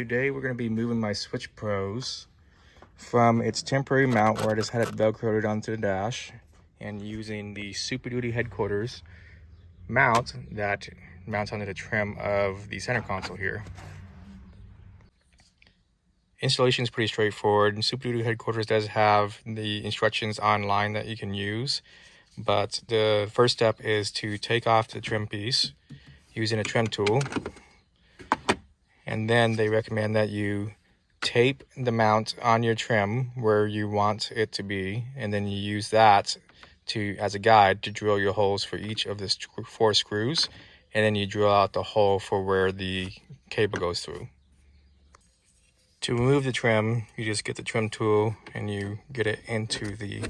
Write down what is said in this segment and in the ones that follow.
Today we're going to be moving my Switch Pros from its temporary mount where I just had it velcroed onto the dash and using the Super Duty headquarters mount that mounts onto the trim of the center console here. Installation is pretty straightforward. Super Duty headquarters does have the instructions online that you can use, but the first step is to take off the trim piece using a trim tool. And then they recommend that you tape the mount on your trim where you want it to be, and then you use that as a guide to drill your holes for each of the 4 screws, and then you drill out the hole for where the cable goes through. To remove the trim, you just get the trim tool and you get it into the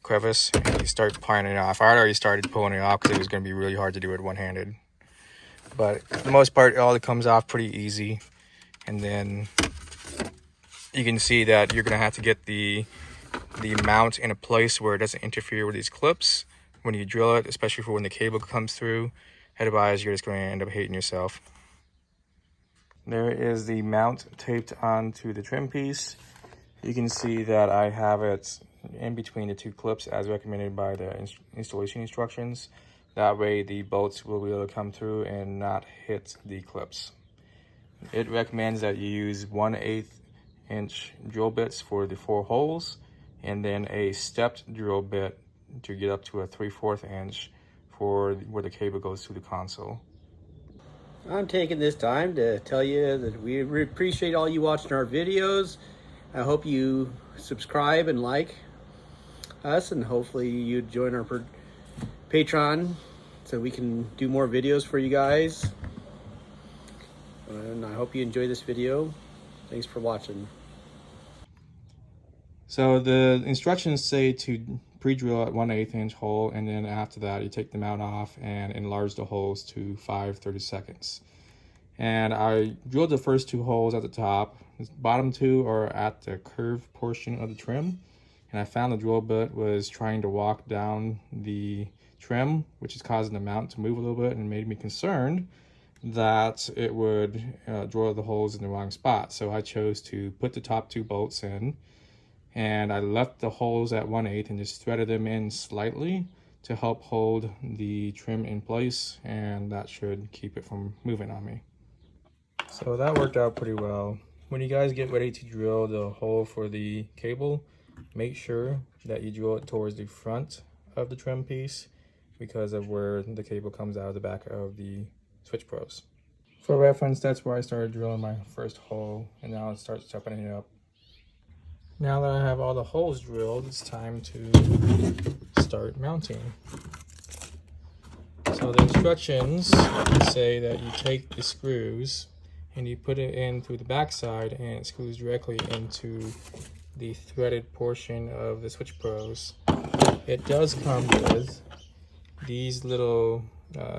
crevice and you start prying it off. I already started pulling it off because it was going to be really hard to do it one-handed. But for the most part, all it comes off pretty easy. And then you can see that you're going to have to get the mount in a place where it doesn't interfere with these clips when you drill it, especially for when the cable comes through. Otherwise, you're just going to end up hating yourself. There is the mount taped onto the trim piece. You can see that I have it in between the 2 clips as recommended by the installation instructions. That way the bolts will be able to come through and not hit the clips. It recommends that you use 1/8 inch drill bits for the 4 holes and then a stepped drill bit to get up to a 3/4 inch for where the cable goes through the console. I'm taking this time to tell you that we appreciate all you watching our videos. I hope you subscribe and like us, and hopefully you join our Patreon so we can do more videos for you guys. And I hope you enjoy this video. Thanks for watching. So the instructions say to pre-drill at 1/8 inch hole, and then after that you take the mount off and enlarge the holes to 5/32. And I drilled the first 2 holes at the top. The bottom 2 are at the curved portion of the trim, and I found the drill bit was trying to walk down the trim, which is causing the mount to move a little bit, and made me concerned that it would drill the holes in the wrong spot. So I chose to put the top 2 bolts in, and I left the holes at 1/8 and just threaded them in slightly to help hold the trim in place, and that should keep it from moving on me. So that worked out pretty well. When you guys get ready to drill the hole for the cable, make sure that you drill it towards the front of the trim piece because of where the cable comes out of the back of the Switch Pros. For reference, that's where I started drilling my first hole, and now it starts stepping it up. Now that I have all the holes drilled, it's time to start mounting. So the instructions say that you take the screws and you put it in through the back side, and it screws directly into the threaded portion of the Switch Pros. It does come with these little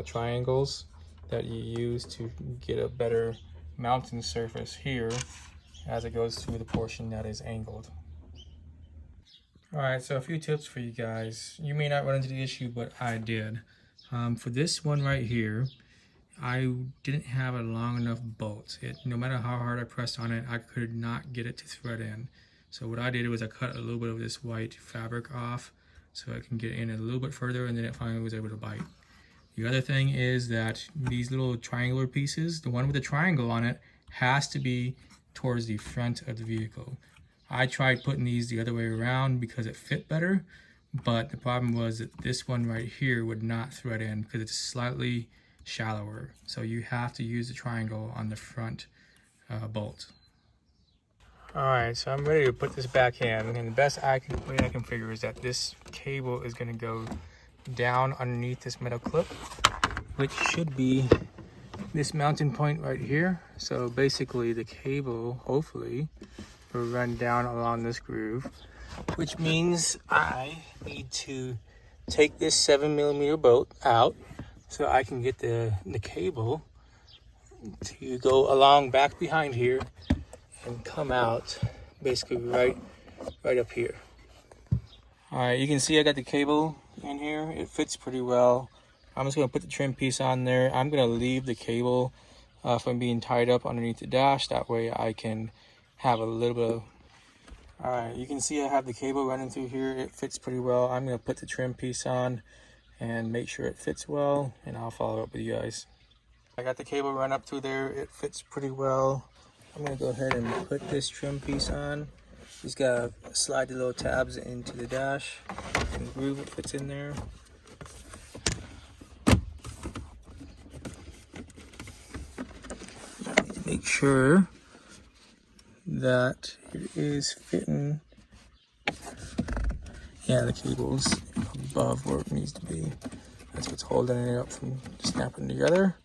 triangles that you use to get a better mounting surface here as it goes through the portion that is angled. Alright, so a few tips for you guys. You may not run into the issue, but I did. For this one right here, I didn't have a long enough bolt. No matter how hard I pressed on it, I could not get it to thread in. So what I did was I cut a little bit of this white fabric off so I can get in a little bit further, and then it finally was able to bite. The other thing is that these little triangular pieces, the one with the triangle on it, has to be towards the front of the vehicle. I tried putting these the other way around because it fit better, but the problem was that this one right here would not thread in because it's slightly shallower. So you have to use the triangle on the front bolt. Alright, so I'm ready to put this back in, and the best way I can figure is that this cable is going to go down underneath this metal clip, which should be this mounting point right here. So basically the cable hopefully will run down along this groove, which means I need to take this 7mm bolt out so I can get the cable to go along back behind here and come out basically right up here. Alright, you can see I got the cable in here. It fits pretty well. I'm just going to put the trim piece on there. I'm going to leave the cable from being tied up underneath the dash. That way I can have a little bit of... All right, you can see I have the cable running through here. It fits pretty well. I'm going to put the trim piece on and make sure it fits well, and I'll follow up with you guys. I got the cable run up through there. It fits pretty well. I'm going to go ahead and put this trim piece on. Just got to slide the little tabs into the dash and groove it fits in there. Make sure that it is fitting. Yeah, the cable's above where it needs to be. That's what's holding it up from snapping together.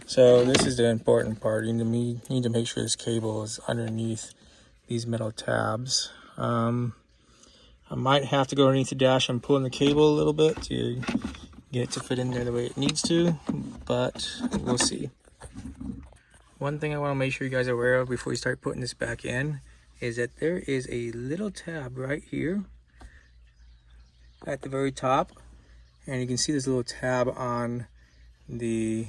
So this is the important part. You need to make sure this cable is underneath these metal tabs. I might have to go underneath the dash and pull in the cable a little bit to get it to fit in there the way it needs to, but we'll see. One thing I want to make sure you guys are aware of before you start putting this back in is that there is a little tab right here at the very top, and you can see this little tab on the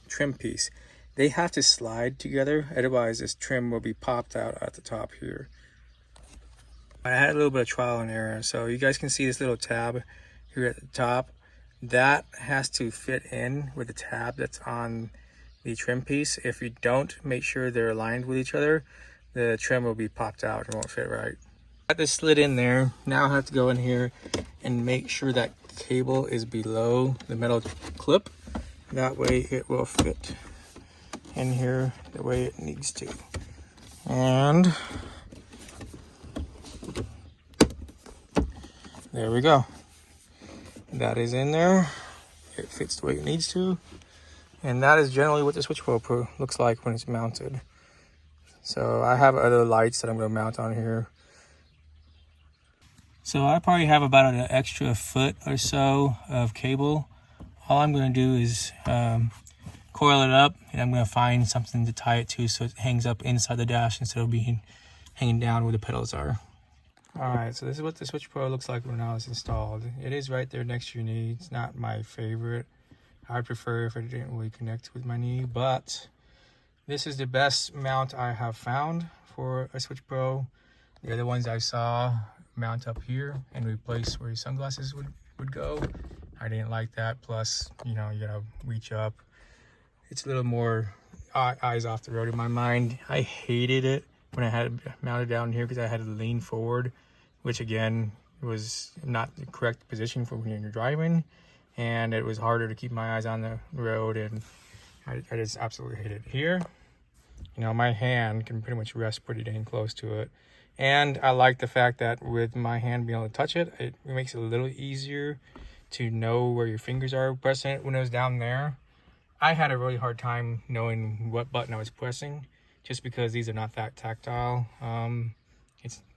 trim piece. They have to slide together, otherwise this trim will be popped out at the top here. I had a little bit of trial and error, so you guys can see this little tab here at the top. That has to fit in with the tab that's on the trim piece. If you don't make sure they're aligned with each other, the trim will be popped out and won't fit right. Got this slid in there. Now I have to go in here and make sure that cable is below the metal clip. That way it will fit in here the way it needs to. And there we go. That is in there. It fits the way it needs to. And that is generally what the Switch Pro looks like when it's mounted. So I have other lights that I'm going to mount on here. So I probably have about an extra foot or so of cable. All I'm going to do is coil it up, and I'm going to find something to tie it to so it hangs up inside the dash instead of being hanging down where the pedals are. Alright, so this is what the Switch Pro looks like when it's installed. It is right there next to your knee. It's not my favorite. I'd prefer if it didn't really connect with my knee, but this is the best mount I have found for a Switch Pro. The other ones I saw mount up here and replace where your sunglasses would go. I didn't like that. Plus, you know, you gotta reach up. It's a little more eyes off the road in my mind. I hated it when I had it mounted down here because I had to lean forward, which again was not the correct position for when you're driving. And it was harder to keep my eyes on the road, and I just absolutely hate it. Here, you know, my hand can pretty much rest pretty dang close to it. And I like the fact that with my hand being able to touch it, it makes it a little easier to know where your fingers are pressing it. When it was down there, I had a really hard time knowing what button I was pressing, just because these are not that tactile.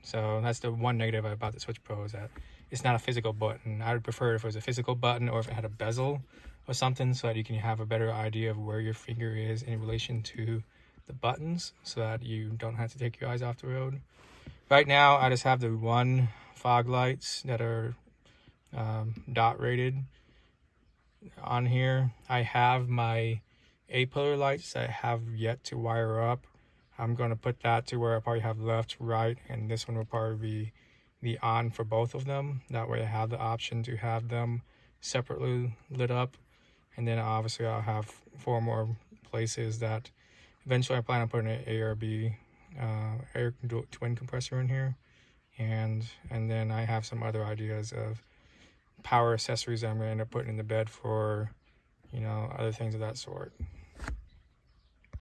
So that's the one negative about the Switch Pro, is that it's not a physical button. I would prefer if it was a physical button or if it had a bezel or something, so that you can have a better idea of where your finger is in relation to the buttons, so that you don't have to take your eyes off the road. Right now, I just have the one fog lights that are dot rated on here. I have my A-pillar lights that I have yet to wire up. I'm going to put that to where I probably have left, right, and this one will probably be the on for both of them. That way I have the option to have them separately lit up. And then obviously I'll have 4 more places that eventually I plan on putting an ARB air twin compressor in here. And then I have some other ideas of power accessories that I'm going to end up putting in the bed for, you know, other things of that sort.